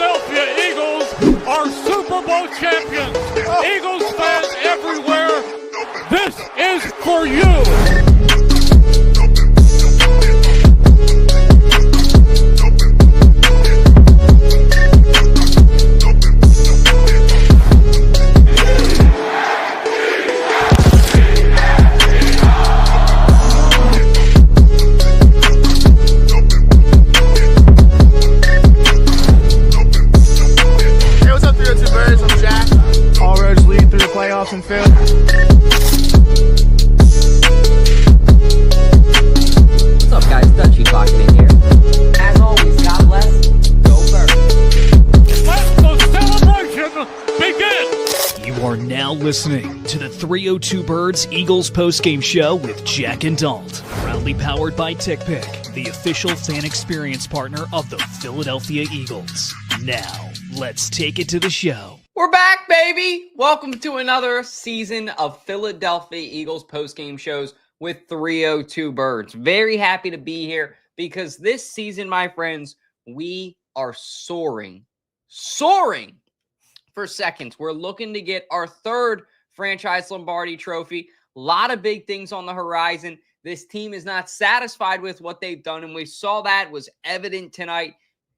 Philadelphia Eagles are Super Bowl champions. Eagles fans everywhere, this is for you. And Phil. What's up, guys? Dutchy talking in here. As always, God bless. Go Birds. Let the celebration begin. You are now listening to the 302 Birds Eagles postgame show with Jack and Dalt. Proudly powered by TickPick, the official fan experience partner of the Philadelphia Eagles. Now, let's take it to the show. We're back, baby! Welcome to another season of Philadelphia Eagles postgame shows with 302 Birds. Very happy to be here because this season, my friends, we are soaring for seconds. We're looking to get our third franchise Lombardi trophy. A lot of big things on the horizon. This team is not satisfied with what they've done, and we saw that was evident tonight.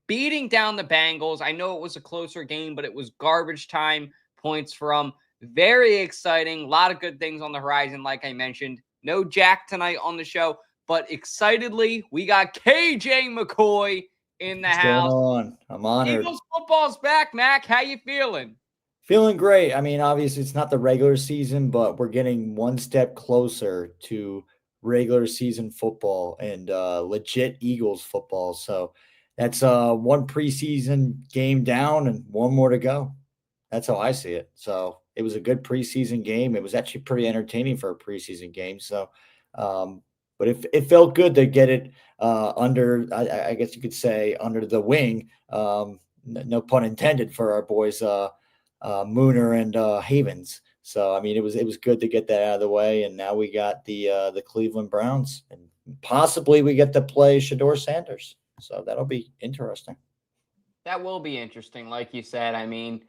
Beating down the Bengals. I know it was a closer game, but it was garbage time points from. Very exciting. A lot of good things on the horizon, like I mentioned. No Jack tonight on the show, but excitedly, we got KJ McCoy in the house. What's going on? I'm honored. Eagles football's back, Mac. How you feeling? Feeling great. I mean, obviously, it's not the regular season, but we're getting one step closer to regular season football and legit Eagles football. So that's one preseason game down and one more to go. That's how I see it. So it was a good preseason game. It was actually pretty entertaining for a preseason game. So, but it felt good to get it under, I guess you could say, under the wing. No pun intended for our boys Mooner and Havens. So I mean, it was good to get that out of the way. And now we got the Cleveland Browns, and possibly we get to play Shedeur Sanders. So that'll be interesting. That will be interesting. Like you said, I mean,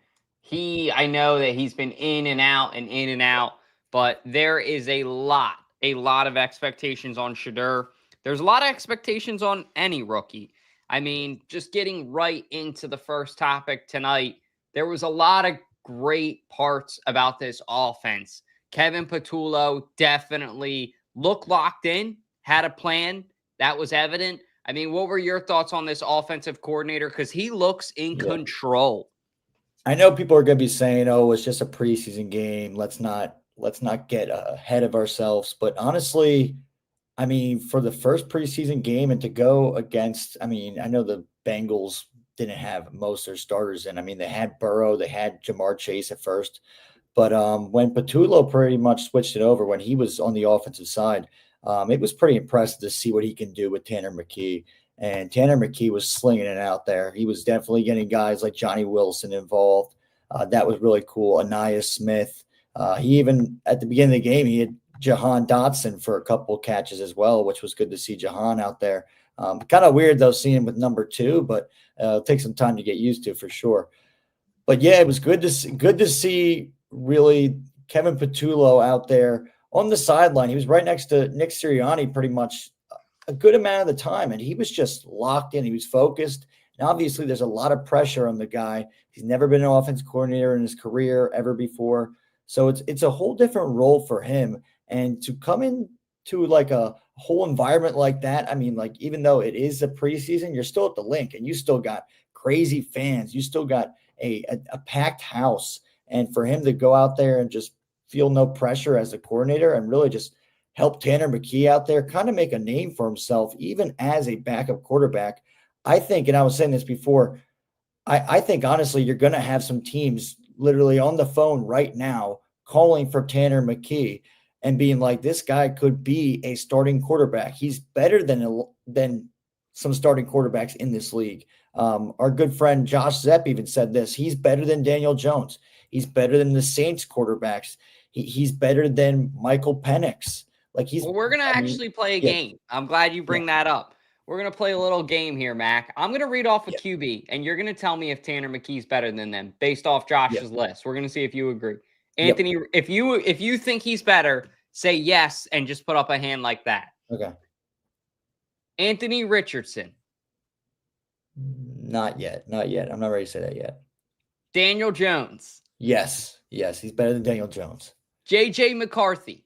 I know that he's been in and out, but there is a lot of expectations on Shedeur. There's a lot of expectations on any rookie. I mean, just getting right into the first topic tonight, there was a lot of great parts about this offense. Kevin Patullo definitely looked locked in, had a plan. That was evident. I mean, what were your thoughts on this offensive coordinator? Because he looks in control. I know people are going to be saying, "Oh, it's just a preseason game. Let's not get ahead of ourselves." But honestly, I mean, for the first preseason game and to go against, I mean, I know the Bengals didn't have most of their starters in. I mean, they had Burrow, they had Jamar Chase at first, but when Patullo pretty much switched it over when he was on the offensive side. It was pretty impressive to see what he can do with Tanner McKee. And Tanner McKee was slinging it out there. He was definitely getting guys like Johnny Wilson involved. That was really cool. Anaya Smith. He even, at the beginning of the game, he had Jahan Dotson for a couple catches as well, which was good to see Jahan out there. Kind of weird, though, seeing him with number 2, but it'll take some time to get used to for sure. But, yeah, it was good to see really Kevin Patullo out there on the sideline. He was right next to Nick Sirianni pretty much a good amount of the time, and he was just locked in. He was focused. And obviously, there's a lot of pressure on the guy. He's never been an offense coordinator in his career ever before. So it's a whole different role for him. And to come into like a whole environment like that, I mean, like even though it is a preseason, you're still at the link and you still got crazy fans. You still got a packed house. And for him to go out there and just feel no pressure as a coordinator and really just help Tanner McKee out there, kind of make a name for himself, even as a backup quarterback. I think, and I was saying this before, I think honestly, you're going to have some teams literally on the phone right now calling for Tanner McKee and being like, this guy could be a starting quarterback. He's better than some starting quarterbacks in this league. Our good friend Josh Zepp even said this. He's better than Daniel Jones. He's better than the Saints quarterbacks. He's better than Michael Penix. Like we're going to actually play a game. I'm glad you bring that up. We're going to play a little game here, Mac. I'm going to read off a QB, and you're going to tell me if Tanner McKee's better than them based off Josh's list. We're going to see if you agree. Anthony, if you think he's better, say yes and just put up a hand like that. Okay. Anthony Richardson. Not yet. Not yet. I'm not ready to say that yet. Daniel Jones. Yes. Yes. He's better than Daniel Jones. JJ McCarthy.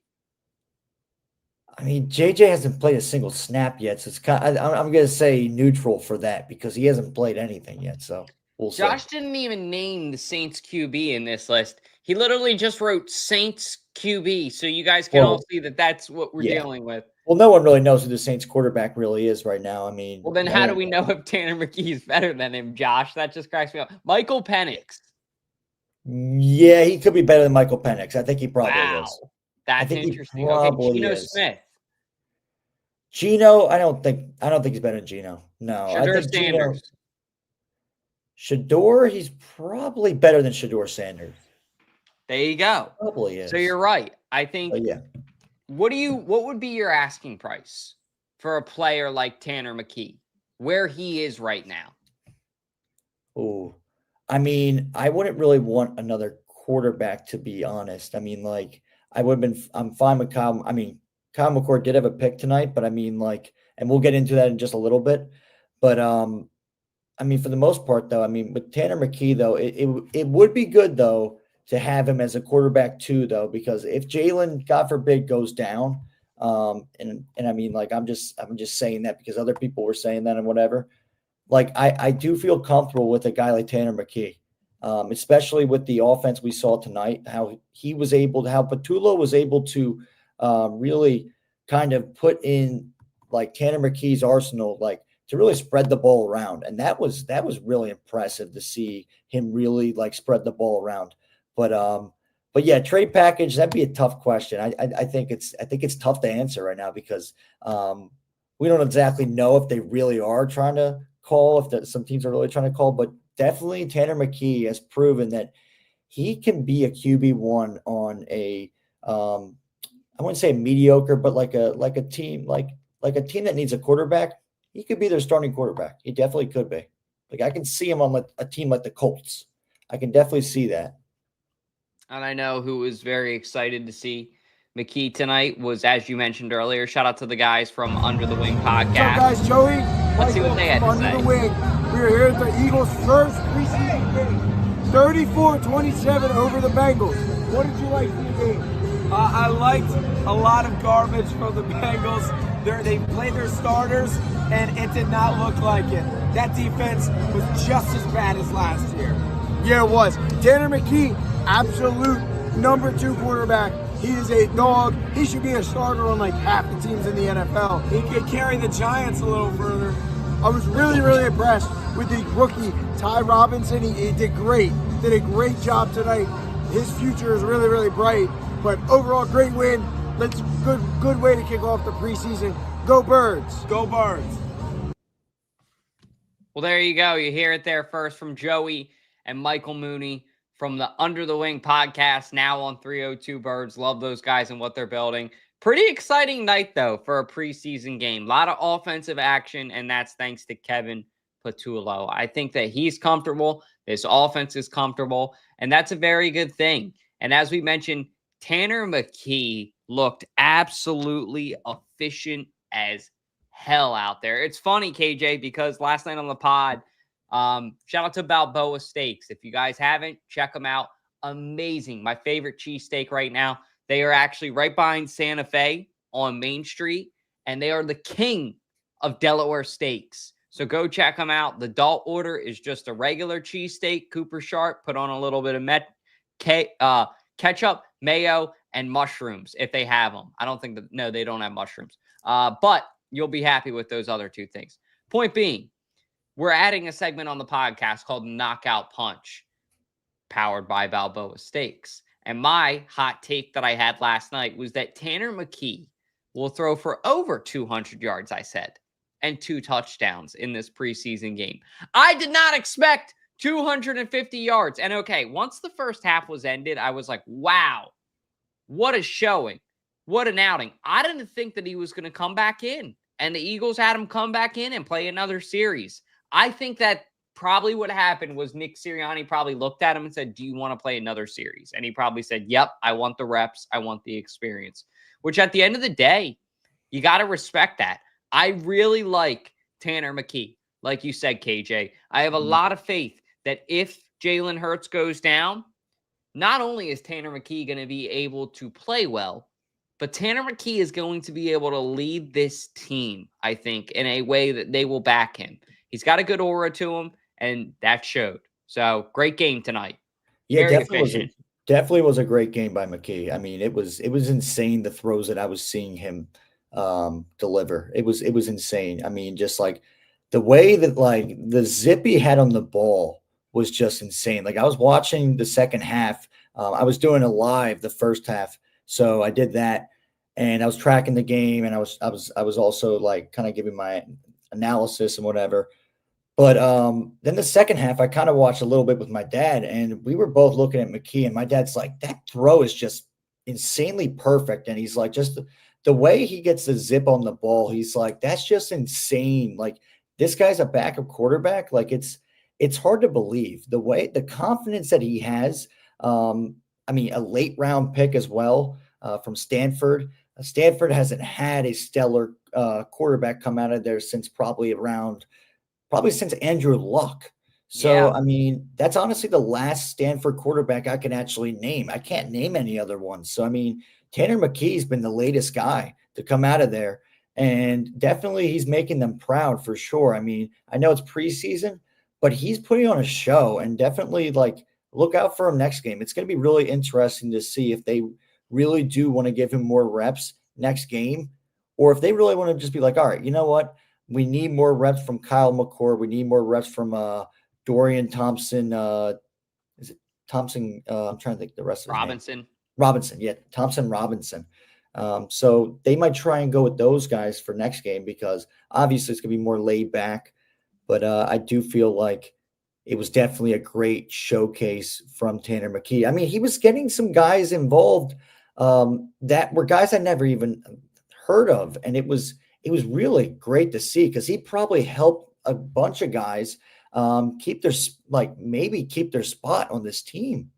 I mean, JJ hasn't played a single snap yet, so it's kind of, I'm going to say neutral for that because he hasn't played anything yet. So we'll see. Josh didn't even name the Saints QB in this list. He literally just wrote Saints QB, so you guys can all see that that's what we're dealing with. Well, no one really knows who the Saints quarterback really is right now. I mean, well, then how do we know if Tanner McKee is better than him, Josh? That just cracks me up. Michael Penix. Yeah, he could be better than Michael Penix. I think he probably is. That's interesting. Okay, Geno Smith. Geno, I don't think he's better than Geno. No, Shedeur I think Sanders. Shedeur, he's probably better than Shedeur Sanders. There you go. Probably is. So you're right. I think. What would be your asking price for a player like Tanner McKee, where he is right now? Oh, I mean, I wouldn't really want another quarterback, to be honest. I mean, like, I'm fine with Kyle. I mean, Kyle McCord did have a pick tonight, but I mean, like, and we'll get into that in just a little bit. But I mean, for the most part, though, I mean, with Tanner McKee, though, it would be good though to have him as a quarterback too, though, because if Jalen, God forbid, goes down, and I mean, like, I'm just saying that because other people were saying that and whatever. Like, I do feel comfortable with a guy like Tanner McKee, especially with the offense we saw tonight, how Patullo was able to really kind of put in like Tanner McKee's arsenal, like to really spread the ball around. And that was really impressive to see him really like spread the ball around. But yeah, trade package, that'd be a tough question. I think it's tough to answer right now because we don't exactly know if they really are trying to call, some teams are really trying to call, but definitely Tanner McKee has proven that he can be a QB1 on a I wouldn't say mediocre, but like a team that needs a quarterback. He could be their starting quarterback. He definitely could be. Like, I can see him on a team like the Colts. I can definitely see that. And I know who was very excited to see McKee tonight was, as you mentioned earlier, shout out to the guys from Under the Wing podcast. What's up, guys? Joey. Let's see what they had to Under say. the Wing. We're here at the Eagles' first preseason game. 34-27 over the Bengals. What did you like from the game? I liked a lot of garbage from the Bengals. They played their starters, and it did not look like it. That defense was just as bad as last year. Yeah, it was. Tanner McKee, absolute number 2 quarterback. He is a dog. He should be a starter on like half the teams in the NFL. He could carry the Giants a little further. I was really, really impressed with the rookie, Ty Robinson. He did great. Did a great job tonight. His future is really, really bright. But overall, great win. Good way to kick off the preseason. Go Birds. Go Birds. Well, there you go. You hear it there first from Joey and Michael Mooney from the Under the Wing podcast, now on 302 Birds. Love those guys and what they're building. Pretty exciting night, though, for a preseason game. A lot of offensive action, and that's thanks to Kevin Patullo. I think that he's comfortable. This offense is comfortable, and that's a very good thing. And as we mentioned, Tanner McKee looked absolutely efficient as hell out there. It's funny, KJ, because last night on the pod, shout out to Balboa Steaks. If you guys haven't, check them out. Amazing. My favorite cheesesteak right now. They are actually right behind Santa Fe on Main Street, and they are the king of Delaware steaks. So go check them out. The adult order is just a regular cheesesteak, Cooper Sharp, put on a little bit of ketchup, mayo, and mushrooms if they have them. I don't think that, no, they don't have mushrooms. But you'll be happy with those other 2 things. Point being, we're adding a segment on the podcast called Knockout Punch, powered by Balboa Steaks. And my hot take that I had last night was that Tanner McKee will throw for over 200 yards, I said, and 2 touchdowns in this preseason game. I did not expect 250 yards. And okay, once the first half was ended, I was like, wow, what a showing. What an outing. I didn't think that he was going to come back in. and the Eagles had him come back in and play another series. I think that probably what happened was Nick Sirianni probably looked at him and said, do you want to play another series? And he probably said, yep, I want the reps. I want the experience, which at the end of the day, you got to respect that. I really like Tanner McKee. Like you said, KJ, I have a lot of faith that if Jalen Hurts goes down, not only is Tanner McKee going to be able to play well, but Tanner McKee is going to be able to lead this team, I think, in a way that they will back him. He's got a good aura to him, and that showed. So, great game tonight. Yeah, Very efficient. Definitely was a great game by McKee. I mean, it was insane, the throws that I was seeing him deliver. It was insane. I mean, just like the way that like the zip he had on the ball was just insane. Like I was watching the second half. I was doing a live the first half, so I did that, and I was tracking the game, and I was also like kind of giving my analysis and whatever. But then the second half, I kind of watched a little bit with my dad, and we were both looking at McKee, and my dad's like, that throw is just insanely perfect. And he's like, just the way he gets the zip on the ball, he's like, that's just insane. Like this guy's a backup quarterback. Like it's hard to believe the confidence that he has. I mean, a late round pick as well from Stanford. Stanford hasn't had a stellar quarterback come out of there since probably since Andrew Luck. So, Yeah. I mean, that's honestly the last Stanford quarterback I can actually name. I can't name any other ones. So, I mean, Tanner McKee's been the latest guy to come out of there. And definitely he's making them proud for sure. I mean, I know it's preseason, but he's putting on a show, and definitely like look out for him next game. It's going to be really interesting to see if they really do want to give him more reps next game, or if they really want to just be like, all right, you know what? We need more reps from Kyle McCord. We need more reps from Dorian Thompson. Is it Thompson? I'm trying to think the rest of his name. Robinson. Yeah, Thompson Robinson. So they might try and go with those guys for next game because obviously it's going to be more laid back. But I do feel like it was definitely a great showcase from Tanner McKee. I mean, he was getting some guys involved that were guys I never even heard of. And it was really great to see because he probably helped a bunch of guys keep their spot on this team,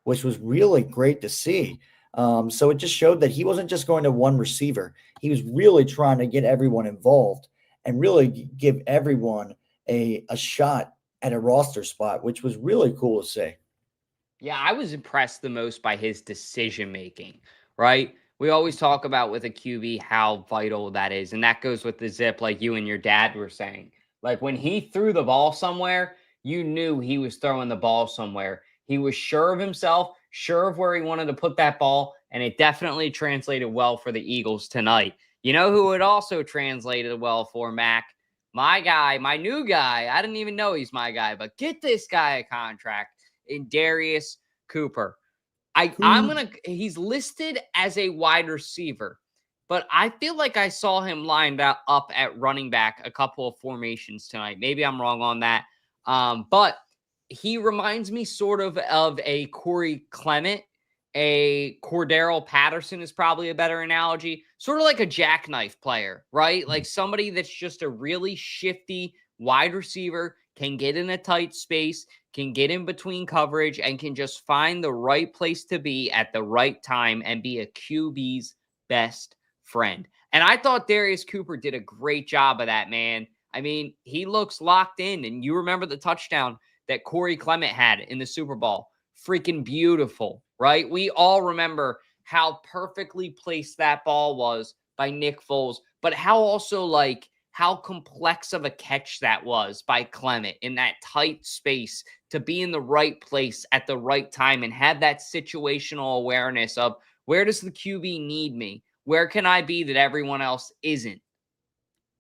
which was really great to see. So it just showed that he wasn't just going to one receiver. He was really trying to get everyone involved and really give everyone a shot at a roster spot, which was really cool to see. Yeah, I was impressed the most by his decision making, right? We always talk about with a QB how vital that is. And that goes with the zip, like you and your dad were saying. Like when he threw the ball somewhere, you knew he was throwing the ball somewhere. He was sure of himself, sure of where he wanted to put that ball, and it definitely translated well for the Eagles tonight. You know who it also translated well for, Mac? My guy, my new guy. I didn't even know he's my guy, but get this guy a contract in Darius Cooper. He's listed as a wide receiver, but I feel like I saw him lined up at running back a couple of formations tonight. Maybe I'm wrong on that. But he reminds me sort of a Corey Clement, a Cordero Patterson is probably a better analogy, sort of like a jackknife player, right? Like somebody that's just a really shifty wide receiver, can get in a tight space, can get in between coverage, and can just find the right place to be at the right time and be a QB's best friend. And I thought Darius Cooper did a great job of that, man. I mean, he looks locked in, and you remember the touchdown that Corey Clement had in the Super Bowl. Freaking beautiful, right? We all remember how perfectly placed that ball was by Nick Foles, but how complex of a catch that was by Clement in that tight space to be in the right place at the right time and have that situational awareness of where does the QB need me? Where can I be that everyone else isn't?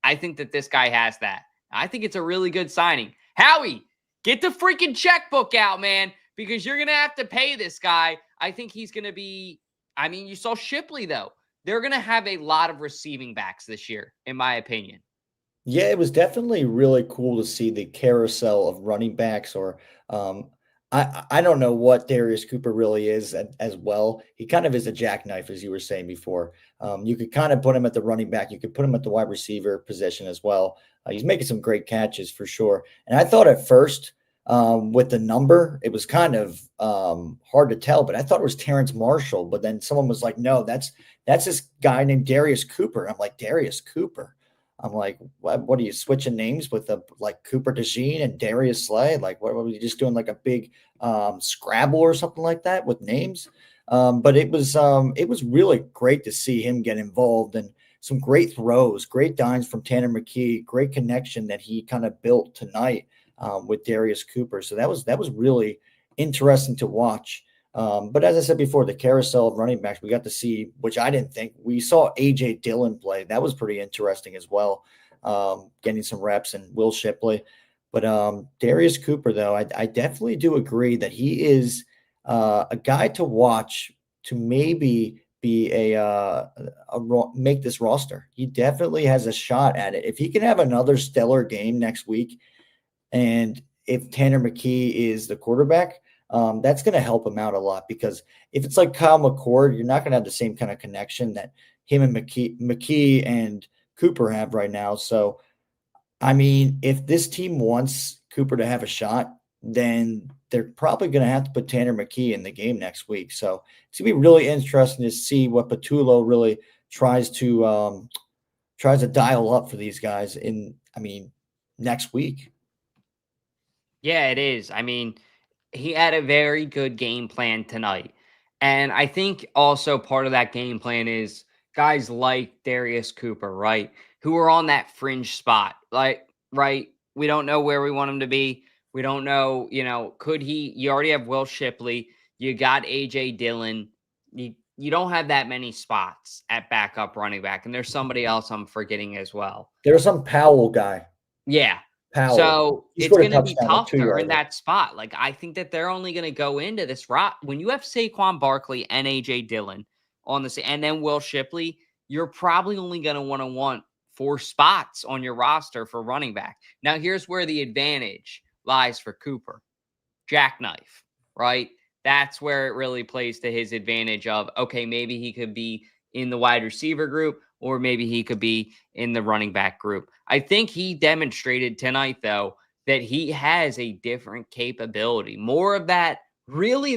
I think that this guy has that. I think it's a really good signing. Howie, get the freaking checkbook out, man, because you're going to have to pay this guy. I think he's going to be, I mean, you saw Shipley, though. They're going to have a lot of receiving backs this year, in my opinion. Yeah, it was definitely really cool to see the carousel of running backs, or I don't know what Darius Cooper really is as well. He kind of is a jackknife, as you were saying before. You could kind of put him at the running back. You could put him at the wide receiver position as well. He's making some great catches for sure. And I thought at first with the number, it was kind of hard to tell, but I thought it was Terrence Marshall. But then someone was like, no, that's this guy named Darius Cooper. I'm like, Darius Cooper. I'm like, what are you switching names with like Cooper DeJean and Darius Slay? Like, what were you just doing like a big Scrabble or something like that with names? But it was really great to see him get involved and some great throws, great dimes from Tanner McKee, great connection that he kind of built tonight with Darius Cooper. So that was really interesting to watch. But as I said before, the carousel of running backs, we got to see, which I didn't think. We saw A.J. Dillon play. That was pretty interesting as well, getting some reps, and Will Shipley. But Darius Cooper, though, I definitely do agree that he is a guy to watch to maybe be make this roster. He definitely has a shot at it. If he can have another stellar game next week, and if Tanner McKee is the quarterback, that's going to help him out a lot, because if it's like Kyle McCord, you're not going to have the same kind of connection that him and McKee and Cooper have right now. So, I mean, if this team wants Cooper to have a shot, then they're probably going to have to put Tanner McKee in the game next week. So it's going to be really interesting to see what Patullo really tries to dial up for these guys next week. Yeah, it is. I mean, he had a very good game plan tonight. And I think also part of that game plan is guys like Darius Cooper, right? Who are on that fringe spot. Like, right? We don't know where we want him to be. We don't know, you already have Will Shipley. You got A.J. Dillon. You don't have that many spots at backup running back. And there's somebody else I'm forgetting as well. There's some Powell guy. Yeah. Powell. So it's going to be tough to earn that spot. Like, I think that they're only going to go into this when you have Saquon Barkley and A.J. Dillon on this, and then Will Shipley, you're probably only going to want 4 spots on your roster for running back. Now, here's where the advantage lies for Cooper. Jackknife, right? That's where it really plays to his advantage of, okay, maybe he could be in the wide receiver group, or maybe he could be in the running back group. I think he demonstrated tonight, though, that he has a different capability. More of that, really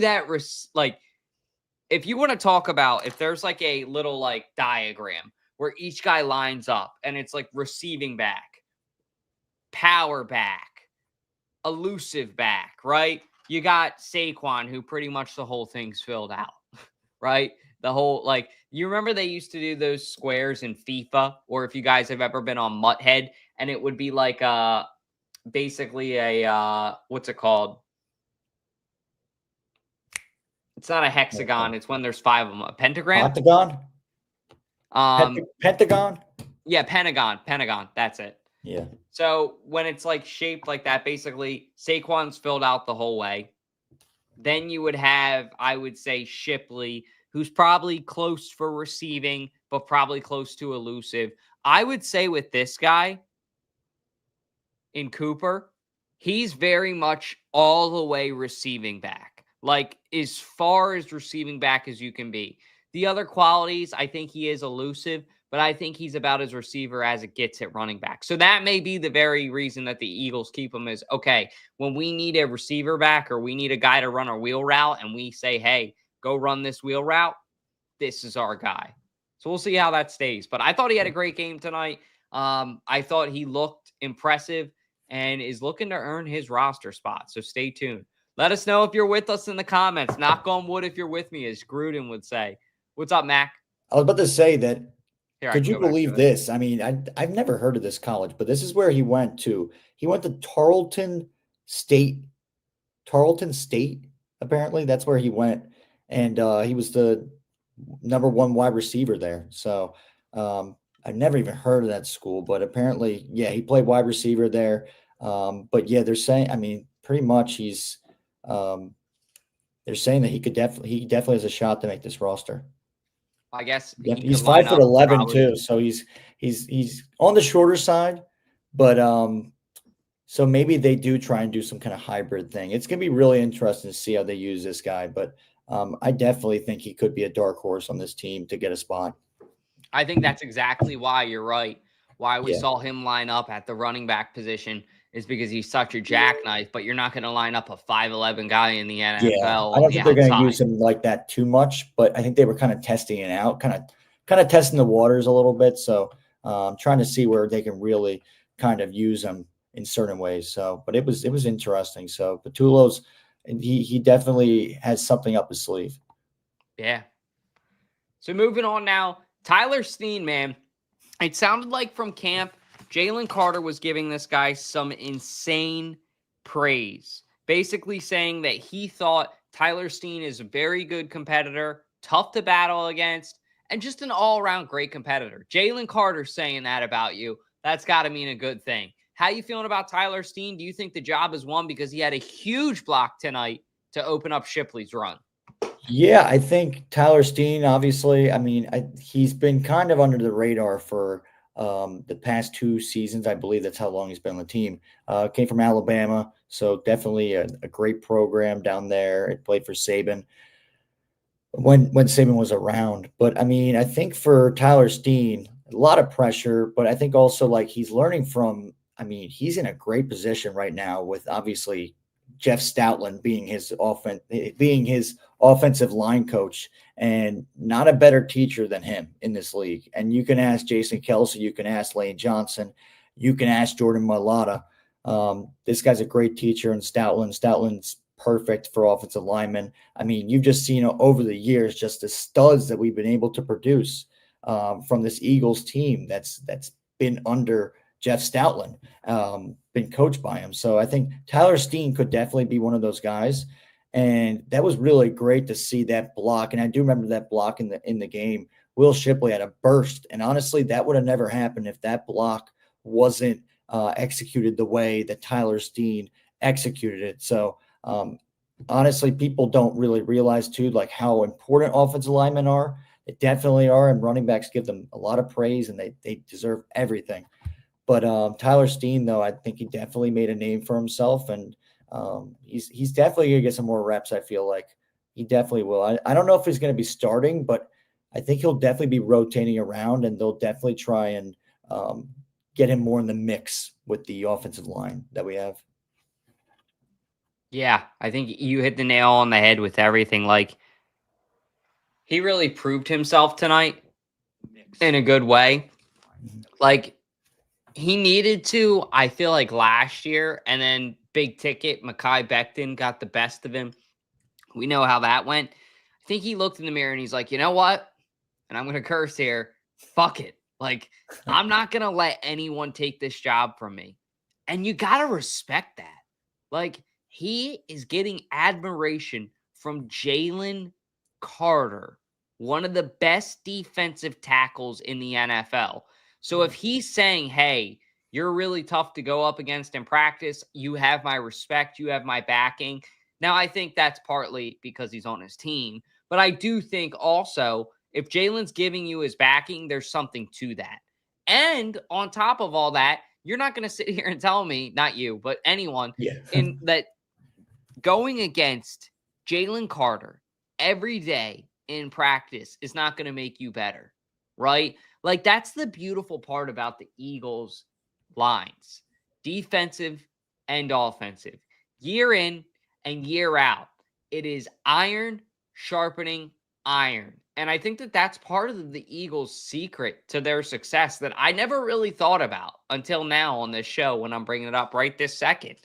if you want to talk about, if there's like a little like diagram where each guy lines up and it's like receiving back, power back, elusive back, right? You got Saquon, who pretty much the whole thing's filled out, right? The whole, you remember they used to do those squares in FIFA, or if you guys have ever been on Mutthead, and it would be like basically a, what's it called? It's not a hexagon. It's when there's 5 of them. A pentagram? Octagon? Pentagon? Yeah, Pentagon. That's it. Yeah. So when it's like shaped like that, basically Saquon's filled out the whole way. Then you would have, I would say, Shipley, who's probably close for receiving, but probably close to elusive. I would say with this guy in Cooper, he's very much all the way receiving back, like as far as receiving back as you can be. The other qualities, I think he is elusive, but I think he's about as receiver as it gets at running back. So that may be the very reason that the Eagles keep him is, okay, when we need a receiver back or we need a guy to run a wheel route and we say, hey, go run this wheel route, this is our guy. So we'll see how that stays. But I thought he had a great game tonight. I thought he looked impressive and is looking to earn his roster spot. So stay tuned. Let us know if you're with us in the comments. Knock on wood if you're with me, as Gruden would say. What's up, Mac? I was about to say that. Here, could you believe this? I mean, I've never heard of this college, but this is where he went to. He went to Tarleton State. Apparently, that's where he went. And he was the number 1 wide receiver there. So I've never even heard of that school, but apparently, yeah, he played wide receiver there. But yeah, they're saying, I mean, pretty much he's they're saying that he definitely has a shot to make this roster. I guess he's 5'11" too, so he's on the shorter side, but so maybe they do try and do some kind of hybrid thing. It's gonna be really interesting to see how they use this guy, but I definitely think he could be a dark horse on this team to get a spot. I think that's exactly why you're right. Why we Yeah. saw him line up at the running back position is because he's such a jackknife, but you're not going to line up a 5'11" guy in the Yeah, NFL I on don't the think they're going to outside. use him like that too much, but I think they were kind of testing it out, kind of testing the waters a little bit. So trying to see where they can really kind of use him in certain ways. So, but it was interesting. So Patulo's, he definitely has something up his sleeve. Yeah. So moving on now, Tyler Steen, man. It sounded like from camp, Jalen Carter was giving this guy some insane praise, basically saying that he thought Tyler Steen is a very good competitor, tough to battle against, and just an all-around great competitor. Jalen Carter saying that about you, that's got to mean a good thing. How you feeling about Tyler Steen? Do you think the job is won because he had a huge block tonight to open up Shipley's run? Yeah, I think Tyler Steen, obviously, I mean, he's been kind of under the radar for the past 2 seasons. I believe that's how long he's been on the team. Came from Alabama, so definitely a great program down there. It played for Saban when Saban was around. But, I mean, I think for Tyler Steen, a lot of pressure, but I think also, like, he's learning from – I mean, he's in a great position right now with, obviously, Jeff Stoutland being his offensive line coach, and not a better teacher than him in this league. And you can ask Jason Kelsey, you can ask Lane Johnson, you can ask Jordan Mailata. This guy's a great teacher, and Stoutland's perfect for offensive linemen. I mean, you've just seen over the years just the studs that we've been able to produce from this Eagles team that's been under Jeff Stoutland, been coached by him. So I think Tyler Steen could definitely be one of those guys. And that was really great to see that block. And I do remember that block in the game. Will Shipley had a burst. And honestly, that would have never happened if that block wasn't executed the way that Tyler Steen executed it. So honestly, people don't really realize too, like how important offensive linemen are. They definitely are. And running backs give them a lot of praise, and they deserve everything. But Tyler Steen, though, I think he definitely made a name for himself, and he's definitely going to get some more reps. I feel like he definitely will. I don't know if he's going to be starting, but I think he'll definitely be rotating around, and they'll definitely try and get him more in the mix with the offensive line that we have. Yeah, I think you hit the nail on the head with everything. Like, he really proved himself tonight in a good way. Like, he needed to, I feel like, last year, and then big ticket, Mekhi Becton got the best of him. We know how that went. I think he looked in the mirror and he's like, you know what? And I'm going to curse here. Fuck it. Like, I'm not going to let anyone take this job from me. And you got to respect that. Like, he is getting admiration from Jalen Carter, one of the best defensive tackles in the NFL. So if he's saying, hey, you're really tough to go up against in practice, you have my respect, you have my backing. Now, I think that's partly because he's on his team. But I do think also, if Jalen's giving you his backing, there's something to that. And on top of all that, you're not going to sit here and tell me, not you, but anyone, in that going against Jalen Carter every day in practice is not going to make you better, right? Like, that's the beautiful part about the Eagles lines, defensive and offensive, year in and year out. It is iron sharpening iron. And I think that that's part of the Eagles' secret to their success that I never really thought about until now on this show when I'm bringing it up right this second,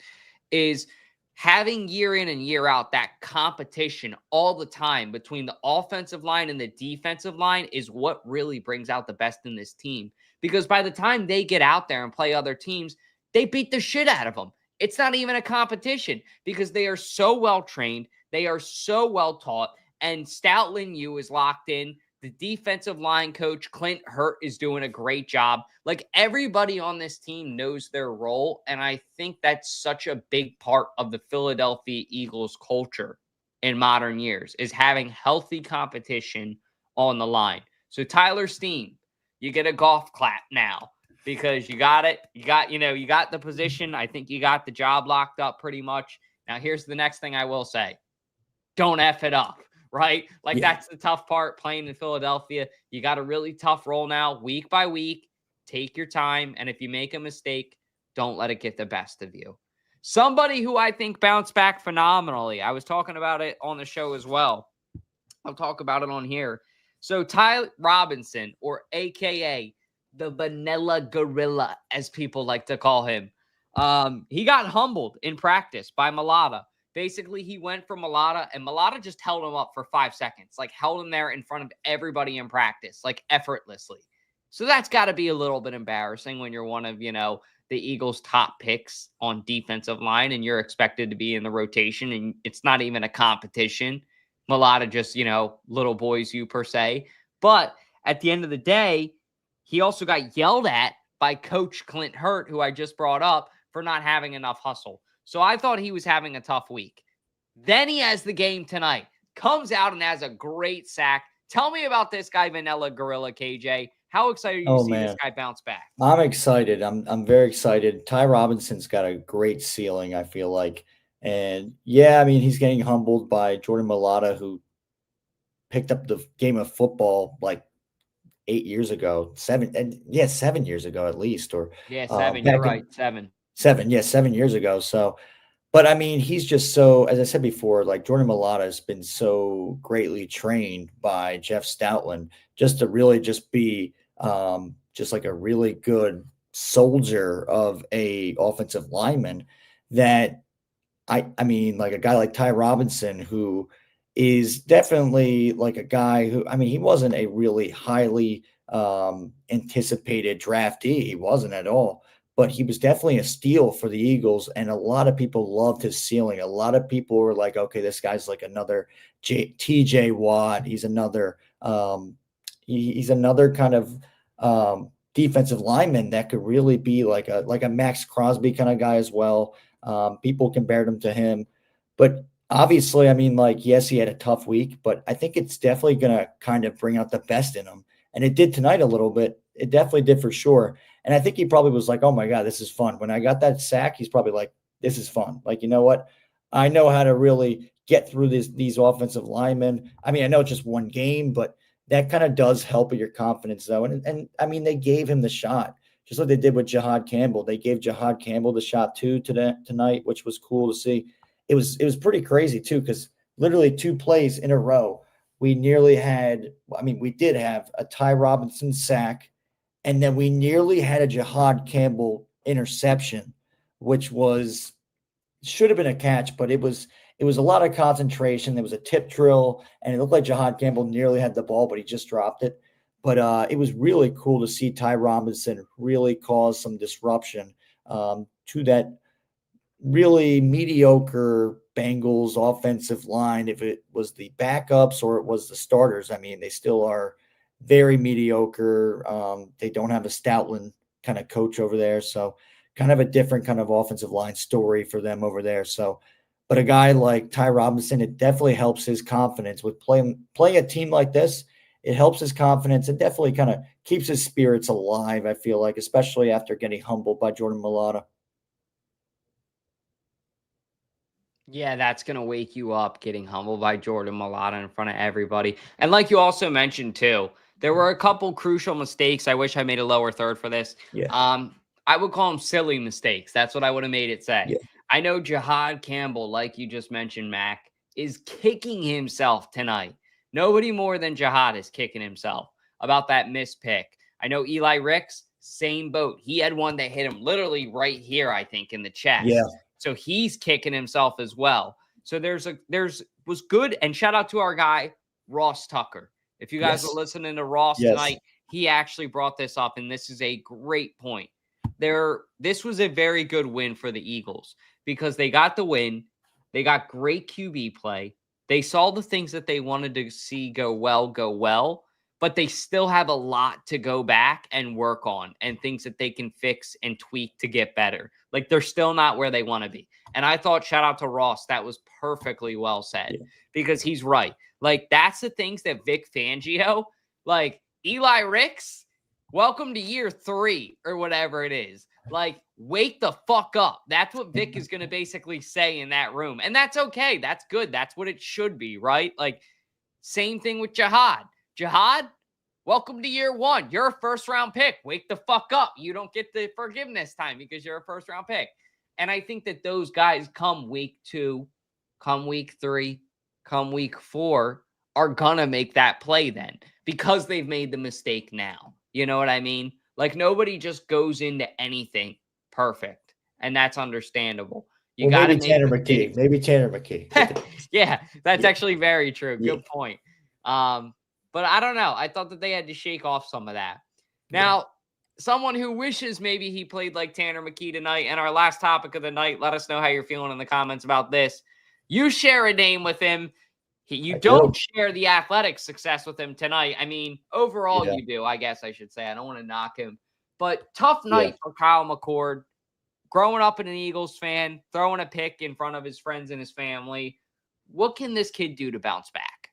is having year in and year out that competition all the time between the offensive line and the defensive line is what really brings out the best in this team. Because by the time they get out there and play other teams, they beat the shit out of them. It's not even a competition because they are so well trained. They are so well taught. And Stoutland U is locked in. The defensive line coach, Clint Hurt, is doing a great job. Like, everybody on this team knows their role, and I think that's such a big part of the Philadelphia Eagles culture in modern years, is having healthy competition on the line. So, Tyler Steen, you get a golf clap now because you got it. You got the position. I think you got the job locked up pretty much. Now, here's the next thing I will say. Don't F it up. right? Like Yeah. that's the tough part playing in Philadelphia. You got a really tough role now, week by week. Take your time. And if you make a mistake, don't let it get the best of you. Somebody who I think bounced back phenomenally. I was talking about it on the show as well. I'll talk about it on here. So Ty Robinson, or AKA the Vanilla Gorilla, as people like to call him, he got humbled in practice by Mulata. Basically, he went for Mulata, and Mulata just held him up for 5 seconds, like held him there in front of everybody in practice, like effortlessly. So that's got to be a little bit embarrassing when you're one of, the Eagles' top picks on defensive line, and you're expected to be in the rotation, and it's not even a competition. Mulata just, little boys you per se. But at the end of the day, he also got yelled at by Coach Clint Hurt, who I just brought up, for not having enough hustle. So I thought he was having a tough week. Then he has the game tonight, comes out and has a great sack. Tell me about this guy, Vanilla Gorilla, KJ. How excited are you to see this guy bounce back? I'm excited. I'm very excited. Ty Robinson's got a great ceiling, I feel like. And yeah, I mean, he's getting humbled by Jordan Mulata, who picked up the game of football like 8 years ago, 7 years ago at least, or 7. You're right, 7. 7 years ago. So, but I mean, he's just so, as I said before, like Jordan Mulata has been so greatly trained by Jeff Stoutland just to really just be just like a really good soldier of a offensive lineman that I mean, like a guy like Ty Robinson, who is definitely like a guy who, I mean, he wasn't a really highly anticipated draftee. He wasn't at all, but he was definitely a steal for the Eagles. And a lot of people loved his ceiling. A lot of people were like, okay, this guy's like another TJ Watt. He's another, he's another kind of defensive lineman that could really be like a Max Crosby kind of guy as well. People compared him to him, but obviously, I mean, like, yes, he had a tough week, but I think it's definitely going to kind of bring out the best in him. And it did tonight a little bit. It definitely did for sure. And I think he probably was like, oh my God, this is fun. When I got that sack, he's probably like, this is fun. Like, you know what? I know how to really get through these offensive linemen. I mean, I know it's just one game, but that kind of does help with your confidence though. And I mean, they gave him the shot. Just like they did with Jahad Campbell. They gave Jahad Campbell the shot too tonight, which was cool to see. It was pretty crazy too, because literally 2 plays in a row, we nearly had, I mean, we did have a Ty Robinson sack, and then we nearly had a Jahad Campbell interception, which should have been a catch, but it was a lot of concentration. There was a tip drill, and it looked like Jahad Campbell nearly had the ball, but he just dropped it. But it was really cool to see Ty Robinson really cause some disruption to that really mediocre Bengals offensive line. If it was the backups or it was the starters, I mean, they still are very mediocre. They don't have a Stoutland kind of coach over there. So kind of a different kind of offensive line story for them over there. So, but a guy like Ty Robinson, it definitely helps his confidence with playing a team like this. It helps his confidence and definitely kind of keeps his spirits alive, I feel like, especially after getting humbled by Jordan Mulata. Yeah, that's going to wake you up, getting humbled by Jordan Mulata in front of everybody. And like you also mentioned, too, there were a couple crucial mistakes. I wish I made a lower third for this. Yeah. I would call them silly mistakes. That's what I would have made it say. Yeah. I know Jahad Campbell, like you just mentioned, Mac, is kicking himself tonight. Nobody more than Jahad is kicking himself about that missed pick. I know Eli Ricks, same boat. He had one that hit him literally right here, I think, in the chest. Yeah. So he's kicking himself as well. So was good. And shout out to our guy, Ross Tucker. If you guys were listening to Ross tonight, he actually brought this up, and this is a great point. This was a very good win for the Eagles because they got the win. They got great QB play. They saw the things that they wanted to see go well, but they still have a lot to go back and work on and things that they can fix and tweak to get better. Like, they're still not where they want to be. And I thought, shout out to Ross, that was perfectly well said because he's right. Like, that's the things that Vic Fangio, like Eli Ricks, welcome to year 3 or whatever it is. Like, wake the fuck up. That's what Vic is going to basically say in that room. And that's okay. That's good. That's what it should be, right? Like, Same thing with Jihad. Jihad, welcome to year one. You're a first-round pick. Wake the fuck up. You don't get the forgiveness time because you're a first-round pick. And I think that those guys come week 2, come week 3, come week 4, are going to make that play then because they've made the mistake now. You know what I mean? Like, nobody just goes into anything perfect, and that's understandable. You got to make Tanner mistakes. McKee. Maybe Tanner McKee. Yeah, that's Yeah. actually very true. Yeah. Good point. But I don't know. I thought that they had to shake off some of that. Now, someone who wishes maybe he played like Tanner McKee tonight, and our last topic of the night, let us know how you're feeling in the comments about this. You share a name with him. You don't share the athletic success with him tonight. I mean, overall, you do, I guess I should say. I don't want to knock him. But tough night for Kyle McCord. Growing up an Eagles fan, throwing a pick in front of his friends and his family. What can this kid do to bounce back?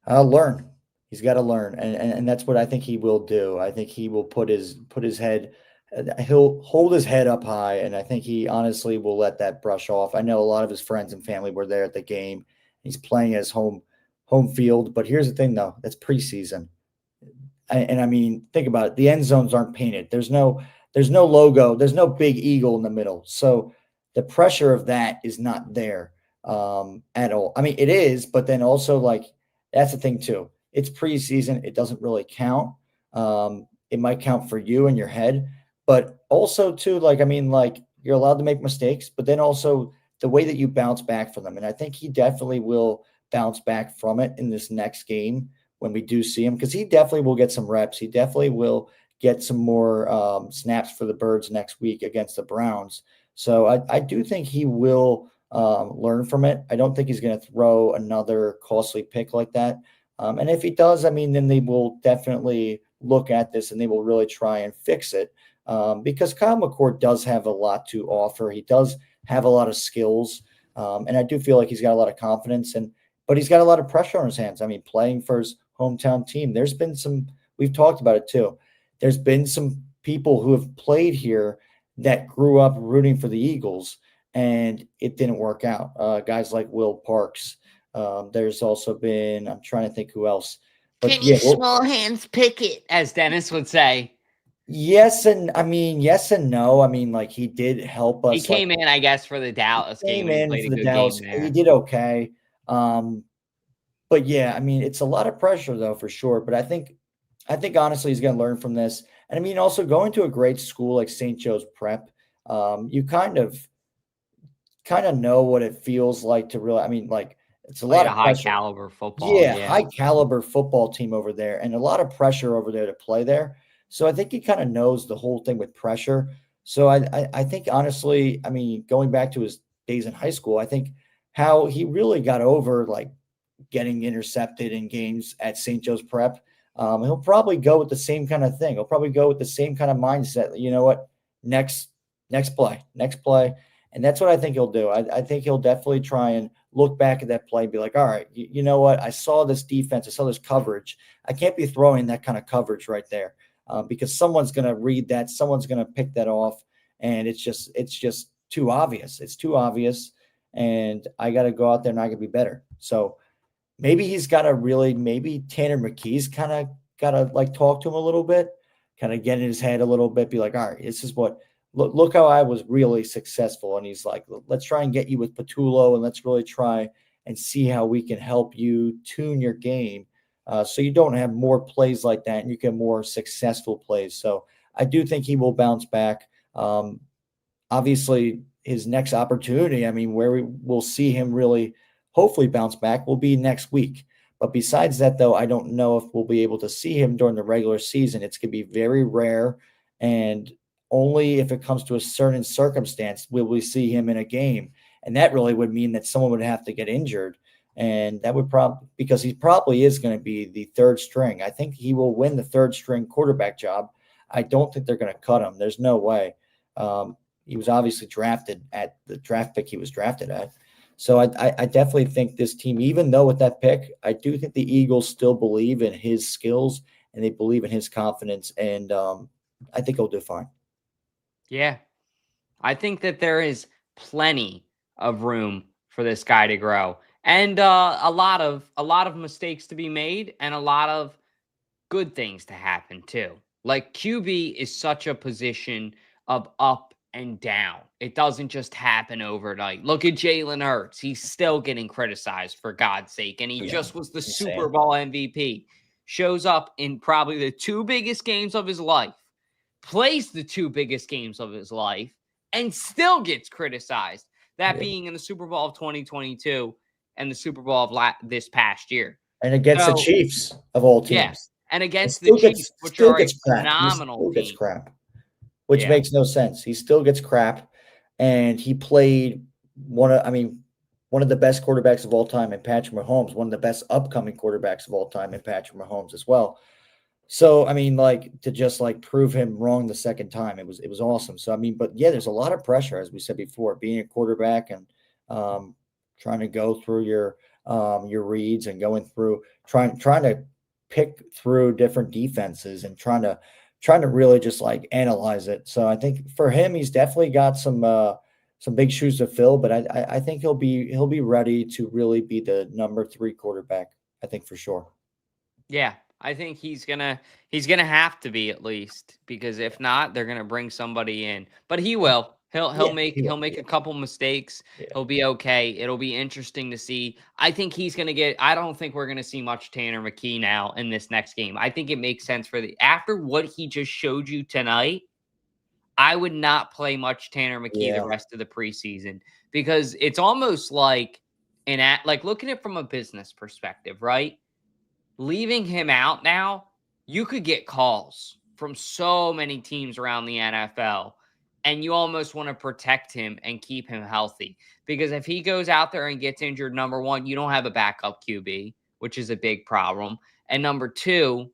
Learn. He's got to learn, and that's what I think he will do. I think he will put his head. He'll hold his head up high, and I think he honestly will let that brush off. I know a lot of his friends and family were there at the game. He's playing at his home field, but here's the thing, though. That's preseason, and I mean, think about it. The end zones aren't painted. There's no logo. There's no big eagle in the middle. So the pressure of that is not there at all. I mean, it is, but then also, like, that's the thing too. It's preseason. It doesn't really count. It might count for you in your head, but also too, like, I mean, like, you're allowed to make mistakes, but then also the way that you bounce back from them. And I think he definitely will bounce back from it in this next game when we do see him, because he definitely will get some reps. He definitely will get some more snaps for the Birds next week against the Browns. So I do think he will learn from it. I don't think he's going to throw another costly pick like that. And if he does, I mean, then they will definitely look at this and they will really try and fix it because Kyle McCord does have a lot to offer. He does have a lot of skills. And I do feel like he's got a lot of confidence, but he's got a lot of pressure on his hands. I mean, playing for his hometown team, there's been we've talked about it too. There's been some people who have played here that grew up rooting for the Eagles and it didn't work out. Guys like Will Parks. There's also been, I'm trying to think who else. But Can you small hands pick it, as Dennis would say? Yes and no. I mean, like, he did help us. He came in, I guess, for the Dallas game. He played a good game there. He did okay. But yeah, I mean, it's a lot of pressure though, for sure. But I think honestly he's going to learn from this. And I mean, also going to a great school like St. Joe's Prep, you kind of know what it feels like to really, I mean, like, it's a lot of high caliber football. Yeah, high caliber football team over there and a lot of pressure over there to play there. So I think he kind of knows the whole thing with pressure. So I think honestly, I mean, going back to his days in high school, I think how he really got over like getting intercepted in games at St. Joe's Prep. He'll probably go with the same kind of thing. He'll probably go with the same kind of mindset. You know what? Next play. And that's what I think he'll do. I think he'll definitely try and look back at that play and be like, all right, you know what? I saw this defense. I saw this coverage. I can't be throwing that kind of coverage right there because someone's going to read that. Someone's going to pick that off. And it's just too obvious. It's too obvious. And I got to go out there and I got to be better. So maybe he's got to maybe Tanner McKee's kind of got to like talk to him a little bit, kind of get in his head a little bit, be like, all right, this is what, look how I was really successful. And he's like, let's try and get you with Patullo and let's really try and see how we can help you tune your game so you don't have more plays like that and you get more successful plays. So I do think he will bounce back. Obviously, his next opportunity, I mean, where we will see him really hopefully bounce back will be next week. But besides that, though, I don't know if we'll be able to see him during the regular season. It's going to be very rare, and only if it comes to a certain circumstance will we see him in a game. And that really would mean that someone would have to get injured. And that would because he probably is going to be the third string. I think he will win the third string quarterback job. I don't think they're going to cut him. There's no way. He was obviously drafted at the draft pick he was drafted at. So I definitely think this team, even though with that pick, I do think the Eagles still believe in his skills and they believe in his confidence. And I think he'll do fine. Yeah. I think that there is plenty of room for this guy to grow. And a lot of mistakes to be made and a lot of good things to happen too. Like QB is such a position of up and down. It doesn't just happen overnight. Look at Jalen Hurts. He's still getting criticized, for God's sake. And he just was the Super Bowl MVP. Shows up in probably the 2 biggest games of his life, plays the 2 biggest games of his life, and still gets criticized. That being in the Super Bowl of 2022 and the Super Bowl of this past year. And against the Chiefs of all teams. Yeah. And against the Chiefs, which are a phenomenal team. He still gets crap, which makes no sense. He still gets crap, and he played one of the best quarterbacks of all time in Patrick Mahomes, one of the best upcoming quarterbacks of all time in Patrick Mahomes as well. So, I mean, like, to just like prove him wrong the second time, it was awesome. So, I mean, but yeah, there's a lot of pressure, as we said before, being a quarterback and trying to go through your reads and going through trying to pick through different defenses and trying to really just like analyze it. So I think for him, he's definitely got some big shoes to fill, but I think he'll be ready to really be the number 3 quarterback. I think for sure. Yeah, I think he's gonna have to be, at least, because if not, they're gonna bring somebody in. But he will. He'll make a couple mistakes. Yeah. He'll be okay. It'll be interesting to see. I think he's going to get – I don't think we're going to see much Tanner McKee now in this next game. I think it makes sense after what he just showed you tonight, I would not play much Tanner McKee the rest of the preseason, because it's almost like look at it from a business perspective, right? Leaving him out now, you could get calls from so many teams around the NFL. And you almost want to protect him and keep him healthy. Because if he goes out there and gets injured, number 1, you don't have a backup QB, which is a big problem. And number 2,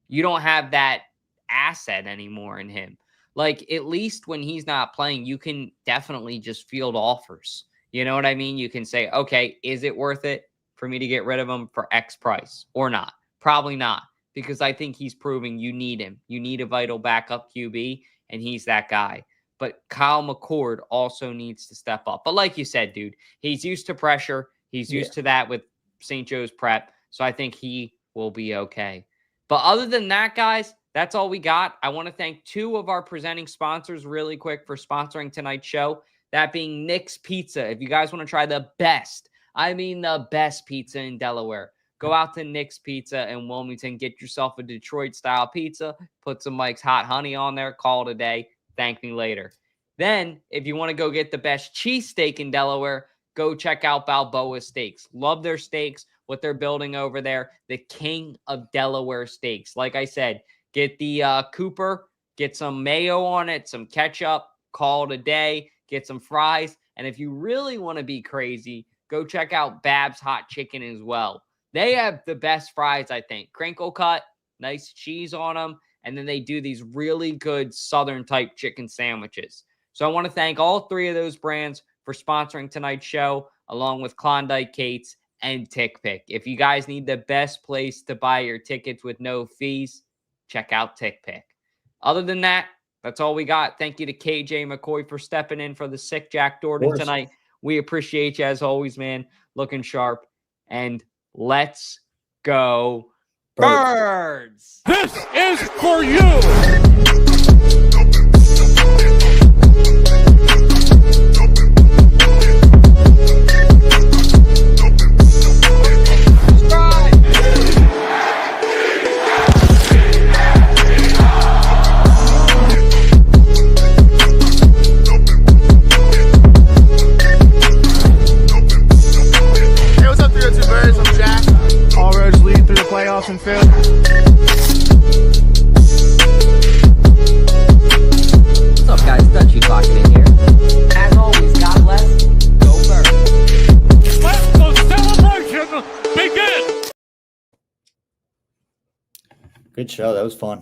you don't have that asset anymore in him. Like, at least when he's not playing, you can definitely just field offers. You know what I mean? You can say, okay, is it worth it for me to get rid of him for X price or not? Probably not, because I think he's proving you need him. You need a vital backup QB, and he's that guy. But Kyle McCord also needs to step up. But like you said, dude, he's used to pressure. He's used to that with St. Joe's prep. So I think he will be okay. But other than that, guys, that's all we got. I want to thank 2 of our presenting sponsors really quick for sponsoring tonight's show. That being Nick's Pizza. If you guys want to try the best pizza in Delaware, go out to Nick's Pizza in Wilmington. Get yourself a Detroit-style pizza. Put some Mike's Hot Honey on there. Call it a day. Thank me later. Then, if you want to go get the best cheesesteak in Delaware, go check out Balboa Steaks. Love their steaks, what they're building over there. The king of Delaware steaks. Like I said, get the Cooper, get some mayo on it, some ketchup, call it a day, get some fries. And if you really want to be crazy, go check out Bab's Hot Chicken as well. They have the best fries, I think. Crinkle cut, nice cheese on them. And then they do these really good Southern-type chicken sandwiches. So I want to thank all 3 of those brands for sponsoring tonight's show, along with Klondike Kate's and TickPick. If you guys need the best place to buy your tickets with no fees, check out TickPick. Other than that, that's all we got. Thank you to KJ McCoy for stepping in for the sick Jack Dorton tonight. We appreciate you as always, man. Looking sharp. And let's go Birds! This is for you! And Phil. What's up, guys? Dutchy clocking in here. As always, God bless. Go Birds. Let the celebration begin! Good show. That was fun.